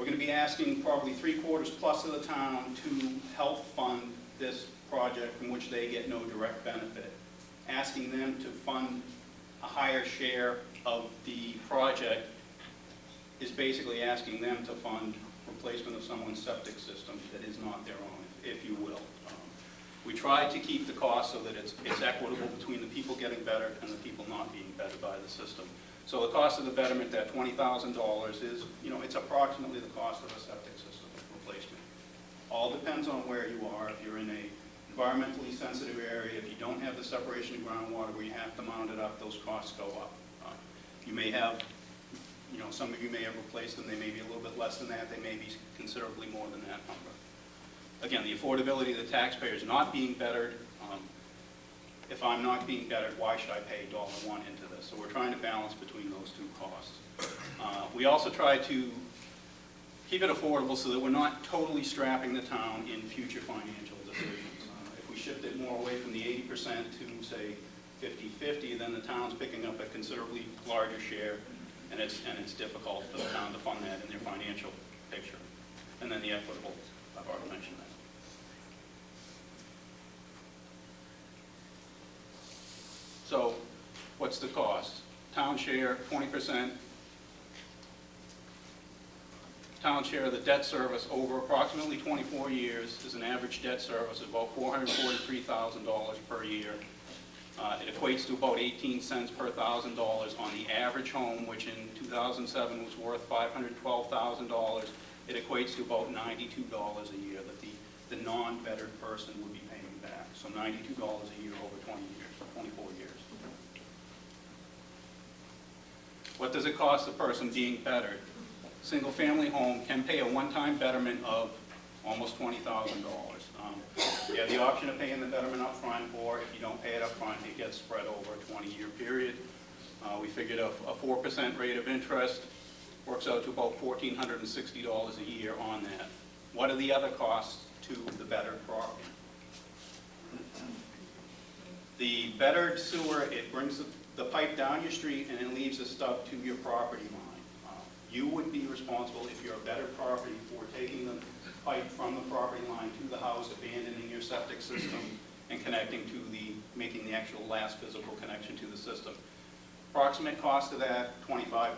going to be asking probably 3/4 plus of the town to help fund this project from which they get no direct benefit. Asking them to fund a higher share of the project is basically asking them to fund replacement of someone's septic system that is not their own, if you will. We try to keep the cost so that it's equitable between the people getting better and the people not being bettered by the system. So the cost of the betterment, that $20,000, is, it's approximately the cost of a septic system replacement. All depends on where you are. If you're in a environmentally sensitive area, if you don't have the separation of groundwater where you have to mount it up, those costs go up. You may have, some of you may have replaced them. They may be a little bit less than that. They may be considerably more than that number. Again, the affordability of the taxpayer is not being bettered. If I'm not being bettered, why should I pay $1 into this? So we're trying to balance between those two costs. We also try to keep it affordable so that we're not totally strapping the town in future financial decisions. If we shift it more away from the 80% to, say, 50-50, then the town's picking up a considerably larger share, and it's difficult for the town to fund that in their financial picture. And then the equitable, I've already mentioned that. So what's the cost? Town share, 20%. Town share of the debt service over approximately 24 years is an average debt service of about $443,000 per year. It equates to about 18 cents per $1,000 on the average home, which in 2007 was worth $512,000. It equates to about $92 a year that the non-bettered person would be paying back. So $92 a year over 20 years, 24 years. What does it cost the person being bettered? Single-family home can pay a one-time betterment of almost $20,000. You have the option of paying the betterment up front, or if you don't pay it up front, it gets spread over a 20-year period. We figured a 4% rate of interest works out to about $1,460 a year on that. What are the other costs to the bettered property? The bettered sewer, it brings the pipe down your street and it leaves a stub to your property line. You would be responsible, if you're a bettered property, for taking the pipe from the property line to the house, abandoning your septic system, and connecting to making the actual last physical connection to the system. Approximate cost of that, $2,500.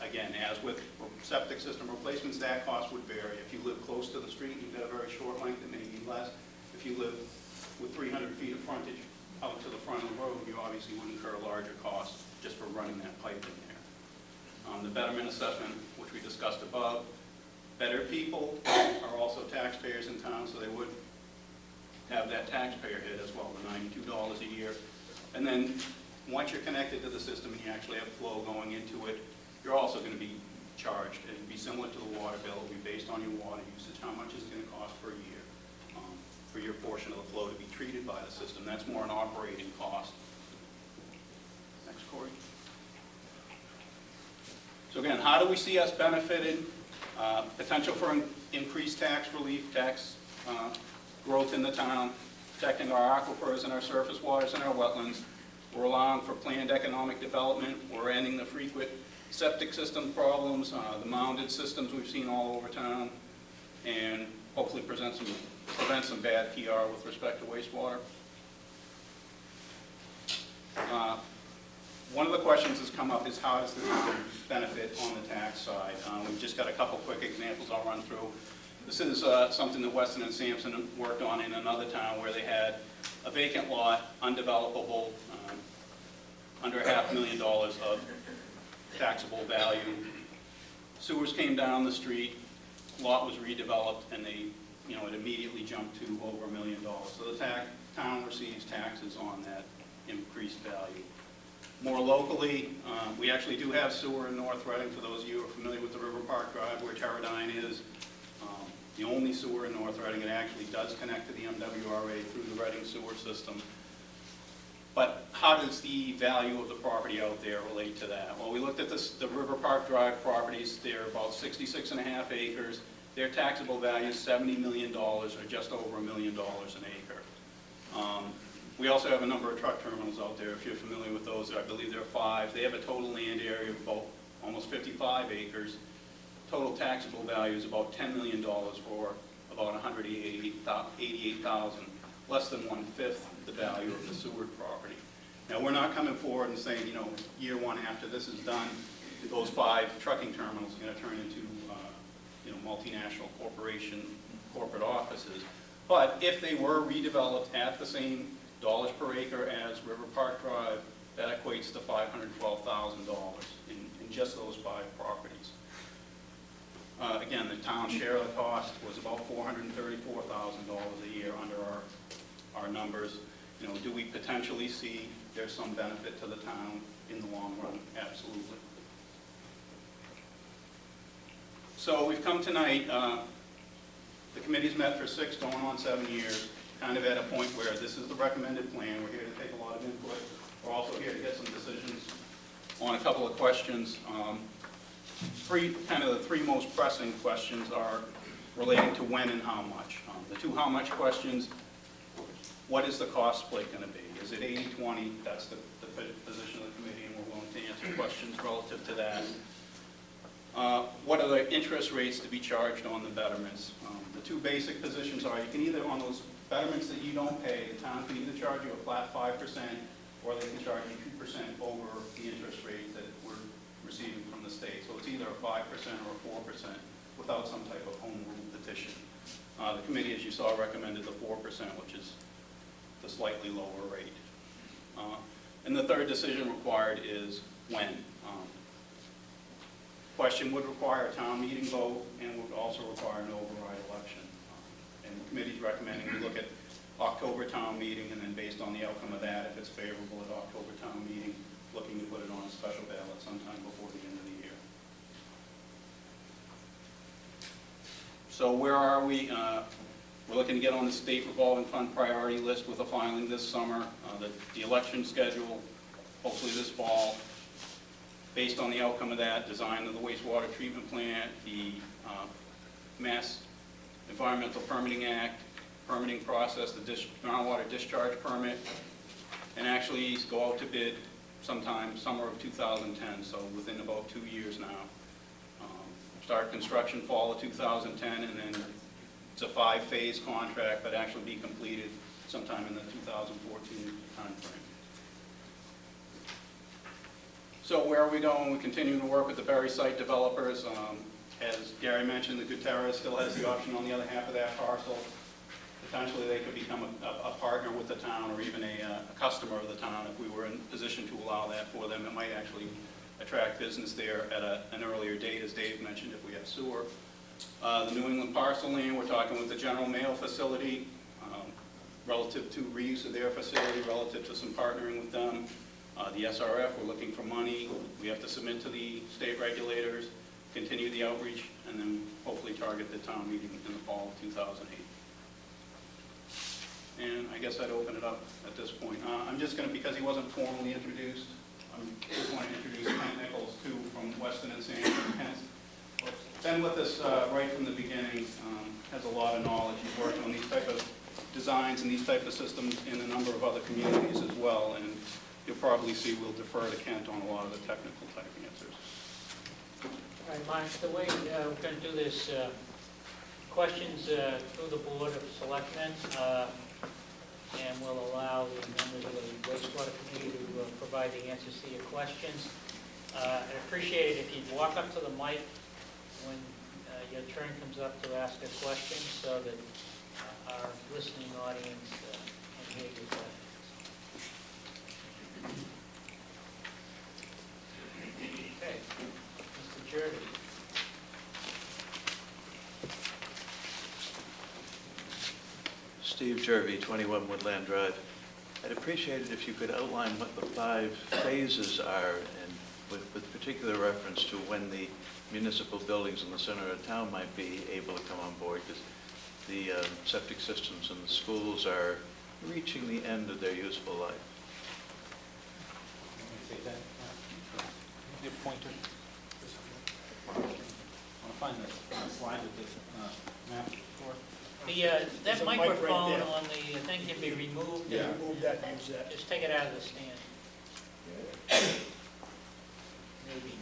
Again, as with septic system replacements, that cost would vary. If you live close to the street, you've got a very short length, it may be less. If you live with 300 feet of frontage out to the front of the road, you obviously would incur a larger cost just for running that pipe in there. The betterment assessment, which we discussed above, better people are also taxpayers in town, so they would have that taxpayer hit as well, the $92 a year. And then once you're connected to the system and you actually have flow going into it, you're also going to be charged. It would be similar to the water bill. It would be based on your water usage. How much is it going to cost per year for your portion of the flow to be treated by the system? That's more an operating cost. Next, Corey. So again, how do we see us benefited? Potential for increased tax relief, tax growth in the town, protecting our aquifers and our surface waters and our wetlands. We're allowing for planned economic development. We're ending the frequent septic system problems, the mounded systems we've seen all over town, and hopefully prevent some bad PR with respect to wastewater. One of the questions that's come up is how does this benefit on the tax side? We've just got a couple quick examples I'll run through. This is something that Weston and Sampson worked on in another town where they had a vacant lot, undevelopable, under $500,000 of taxable value. Sewers came down the street, lot was redeveloped, and it immediately jumped to over $1 million. So the town receives taxes on that increased value. More locally, we actually do have sewer in North Reading. For those of you who are familiar with the River Park Drive where Teradyne is, the only sewer in North Reading. It actually does connect to the MWRA through the Reading sewer system. But how does the value of the property out there relate to that? Well, we looked at the River Park Drive properties. They're about 66.5 acres. Their taxable value is $70 million, or just over $1 million an acre. We also have a number of truck terminals out there. If you're familiar with those, I believe there are 5. They have a total land area of about almost 55 acres. total taxable value is about $10 million for about 188,000, less than 1/5 the value of the Seward property. Now, we're not coming forward and saying, you know, year one after this is done, those 5 trucking terminals are going to turn into, you know, multinational corporation corporate offices. But if they were redeveloped at the same dollars per acre as River Park Drive, that equates to $512,000 in just those 5 properties. Again, the town share of the cost was about $434,000 a year under our numbers. You know, do we potentially see there's some benefit to the town in the long run? Absolutely. So we've come tonight, the committee's met for 6 going on 7 years, kind of at a point where this is the recommended plan. We're here to take a lot of input. We're also here to get some decisions on a couple of questions. The three most pressing questions are relating to when and how much. The 2 how much questions: what is the cost split going to be? Is it 80-20? That's the position of the committee, and we're willing to answer questions relative to that. What are the interest rates to be charged on the betterments? The 2 basic positions are, you can either, on those betterments that you don't pay, the town can either charge you a flat 5%, or they can charge you 2% over the interest rate that we're receiving from the state. So it's either a 5% or a 4% without some type of home rule petition. The committee, as you saw, recommended the 4%, which is the slightly lower rate. And the third decision required is when. Question would require a town meeting vote and would also require an override election. And the committee's recommending we look at October town meeting, and then based on the outcome of that, if it's favorable at October town meeting, looking to put it on a special ballot sometime before the end of the year. So where are we? We're looking to get on the state revolving fund priority list with a filing this summer. The election schedule, hopefully this fall. Based on the outcome of that, design of the wastewater treatment plant, the Mass Environmental Permitting Act, permitting process, the groundwater discharge permit, and actually go out to bid sometime summer of 2010, so within about 2 years now. Start construction fall of 2010, and then it's a 5-phase contract, but actually be completed sometime in the 2014 timeframe. So where are we going? We're continuing to work with the Berry site developers. As Gary mentioned, the Gutierrez still has the option on the other half of that parcel. Potentially they could become a partner with the town, or even a customer of the town if we were in position to allow that for them. It might actually attract business there at an earlier date, as Dave mentioned, if we have sewer. The New England parcel land, we're talking with the General Mail facility relative to reuse of their facility, relative to some partnering with them. The SRF, we're looking for money. We have to submit to the state regulators, continue the outreach, and then hopefully target the town meeting in the fall of 2008. And I guess I'd open it up at this point. I'm just going to, because he wasn't formally introduced, I just want to introduce Kent Nichols, too, from Weston and Sampson. Kent's been with us right from the beginning, has a lot of knowledge. He's worked on these type of designs and these type of systems in a number of other communities as well, and you'll probably see we'll defer to Kent on a lot of the technical type answers. All right, Mark, the way we're going to do this, questions through the Board of Selectmen, and we'll allow the members of the wastewater committee to provide the answers to your questions. I'd appreciate it if you'd walk up to the mic when your turn comes up to ask a question, so that our listening audience can hear your questions. Okay, Mr. Jervy. Steve Jervy, 21 Woodland Drive. I'd appreciate it if you could outline what the 5 phases are, and with particular reference to when the municipal buildings in the center of town might be able to come on board, because the septic systems in the schools are reaching the end of their useful life. Take that. Your pointer. I want to find the slide with this map for. That There's a mic microphone right there. on the thing can be removed. Yeah, remove that and use that. Just take it out of the stand. Maybe.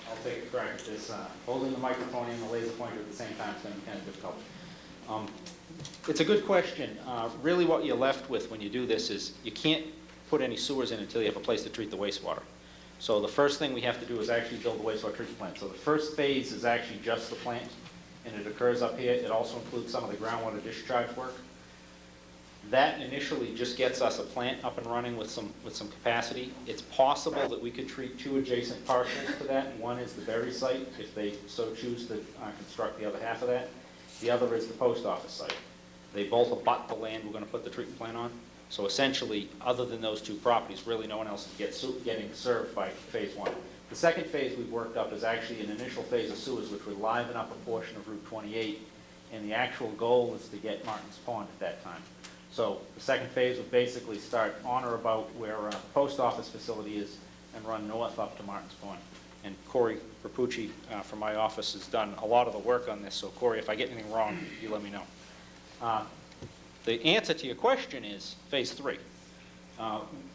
I'll take a crack at this. Holding the microphone and the laser pointer at the same time is going to be kind of difficult. It's a good question. Really what you're left with when you do this is you can't put any sewers in until you have a place to treat the wastewater. So the first thing we have to do is actually build the wastewater treatment plant. So the first phase is actually just the plant, and it occurs up here. It also includes some of the groundwater discharge work. That initially just gets us a plant up and running with some capacity. It's possible that we could treat two adjacent parcels to that. One is the Berry site, if they so choose to construct the other half of that. The other is the post office site. They both abut the land we're going to put the treatment plant on. So essentially, other than those two properties, really no one else is getting served by phase one. The second phase we've worked up is actually an initial phase of sewers, which would liven up a portion of Route 28, and the actual goal is to get Martin's Pond at that time. So the second phase would basically start on or about where the post office facility is and run north up to Martin's Pond. And Corey Rapucci from my office has done a lot of the work on this, so Corey, if I get anything wrong, you let me know. The answer to your question is phase three.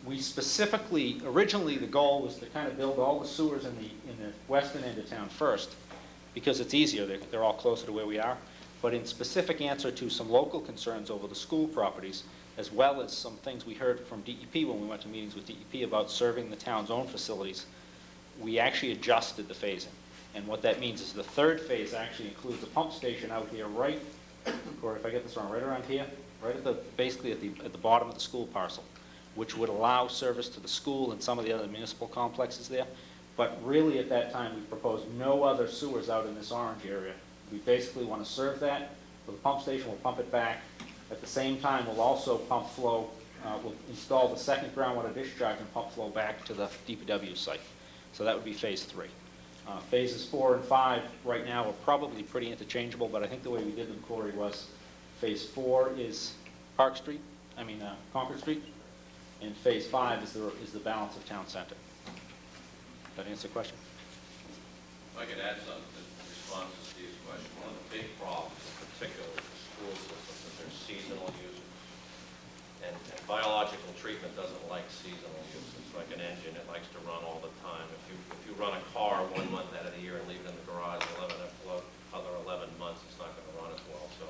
We specifically, originally the goal was to kind of build all the sewers in the western end of town first, because it's easier, they're all closer to where we are. But in specific answer to some local concerns over the school properties, as well as some things we heard from DEP when we went to meetings with DEP about serving the town's own facilities, we actually adjusted the phasing. And what that means is the third phase actually includes a pump station out here right, or if I get this wrong, right around here, right at the, basically at the bottom of the school parcel, which would allow service to the school and some of the other municipal complexes there. But really at that time, we proposed no other sewers out in this orange area. We basically want to serve that with a pump station. We'll pump it back. At the same time, we'll also pump flow. We'll install the second groundwater discharge and pump flow back to the DPW site. So that would be phase three. Phases 4 and 5 right now are probably pretty interchangeable, but I think the way we did them, Corey, was phase 4 is Concord Street, and phase 5 is the balance of town center. Does that answer the question? If I could add something in response to Steve's question, one of the big problems, in particular with the school system, is there's seasonal users. And biological treatment doesn't like seasonal use. It's like an engine, it likes to run all the time. If you run a car 1 month out of the year and leave it in the garage other 11 months, it's not going to run as well. So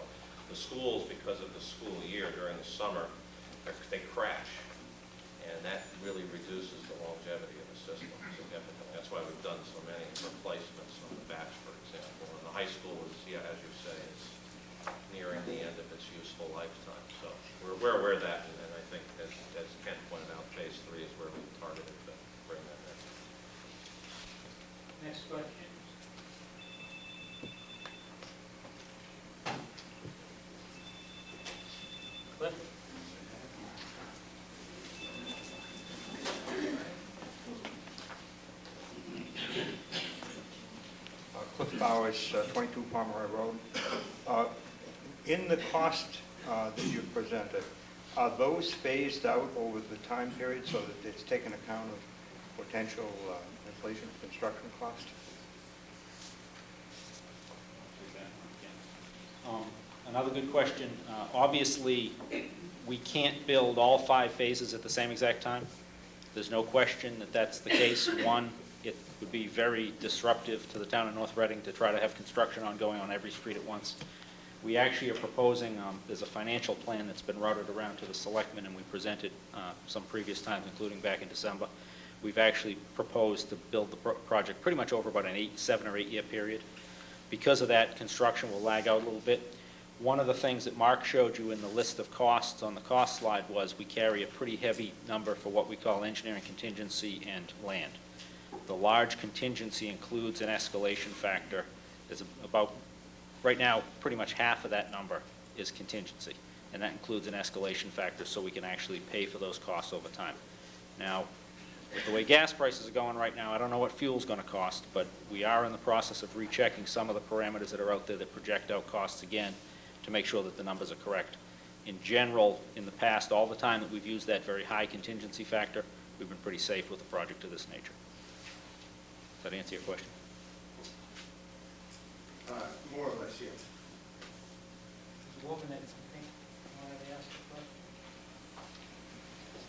the schools, because of the school year during the summer, they crash. And that really reduces the longevity of the system significantly. That's why we've done so many replacements on the batch, for example. And the high school is, yeah, as you say, it's nearing the end of its useful lifetime. So we're aware of that, and I think, as Kent pointed out, phase 3 is where we targeted to bring that in. Next question. Cliff? Cliff Bowers, 22 Pomeroy Road. In the cost that you presented, are those phased out over the time period so that it's taken account of potential inflation of construction cost? Another good question. Obviously, we can't build all 5 phases at the same exact time. There's no question that that's the case. One, it would be very disruptive to the town of North Reading to try to have construction ongoing on every street at once. We actually are proposing, there's a financial plan that's been routed around to the Selectmen, and we presented some previous times, including back in December. We've actually proposed to build the project pretty much over about an 7 or 8 year period. Because of that, construction will lag out a little bit. One of the things that Mark showed you in the list of costs on the cost slide was we carry a pretty heavy number for what we call engineering contingency and land. The large contingency includes an escalation factor. There's about, right now, pretty much half of that number is contingency, and that includes an escalation factor so we can actually pay for those costs over time. Now, with the way gas prices are going right now, I don't know what fuel's going to cost, but we are in the process of rechecking some of the parameters that are out there that project out costs again to make sure that the numbers are correct. In general, in the past, all the time that we've used that very high contingency factor, we've been pretty safe with a project of this nature. Does that answer your question? More or less, yes. Mr. Wolfman, I think, wanted to ask a question?